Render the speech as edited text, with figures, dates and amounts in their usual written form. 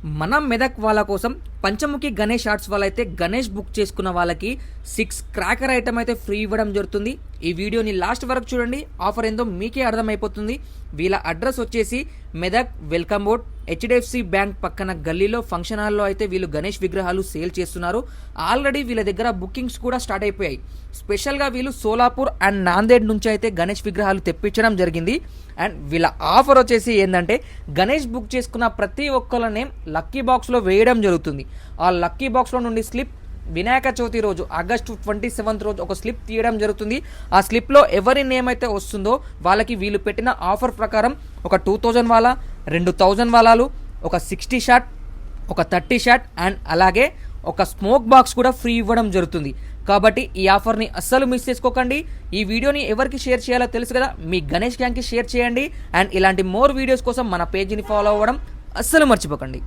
మన మెదక్ వాళ్ళ కోసం పంచముఖి గణేష్ ఆర్ట్స్ వాళ్ళైతే గణేష్ బుక్ చేసుకున్న వాళ్ళకి 6 క్రాకర్ ఐటమ్ అయితే ఫ్రీ ఇవ్వడం జరుగుతుంది. ఈ వీడియోని లాస్ట్ వరకు చూడండి, ఆఫర్ ఏందో మీకే అర్థమైపోతుంది. వీళ్ళ అడ్రస్ వచ్చేసి Medak welcome board HDFC bank పక్కన గల్లీలో ఫంక్షన్ హాల్లో అయితే వీళ్ళు గణేష్ విగ్రహాలు సేల్ చేస్తున్నారు. ఆల్రెడీ వీళ్ళ దగ్గర బుకింగ్స్ కూడా స్టార్ట్ అయిపోయాయి. స్పెషల్గా వీళ్ళు సోలాపూర్ అండ్ నాందేడ్ నుంచి అయితే గణేష్ విగ్రహాలు తెప్పించడం జరిగింది. అండ్ వీళ్ళ ఆఫర్ వచ్చేసి ఏంటంటే గణేష్ బుక్ చేసుకున్న ప్రతి ఒక్కళ్ళ నేమ్ లక్కీ బాక్స్లో వేయడం జరుగుతుంది. ఆ లక్కీ బాక్స్లో నుండి స్లిప్ వినాయక చవితి రోజు ఆగస్టు 27 రోజు ఒక స్లిప్ తీయడం జరుగుతుంది. ఆ స్లిప్లో ఎవరి నేమ్ అయితే వస్తుందో వాళ్ళకి వీళ్ళు పెట్టిన ఆఫర్ ప్రకారం ఒక 2000 వాలా, 2000 వాలాలు, ఒక 60 షాట్, ఒక 30 షాట్ అండ్ అలాగే ఒక స్మోక్ బాక్స్ కూడా ఫ్రీ ఇవ్వడం జరుగుతుంది. కాబట్టి ఈ ఆఫర్ని అస్సలు మిస్ చేసుకోకండి. ఈ వీడియోని ఎవరికి షేర్ చేయాలో తెలుసు కదా, మీ గణేష్ గ్యాంగ్కి షేర్ చేయండి. అండ్ ఇలాంటి మోర్ వీడియోస్ కోసం మన పేజీని ఫాలో అవ్వడం అస్సలు మర్చిపోకండి.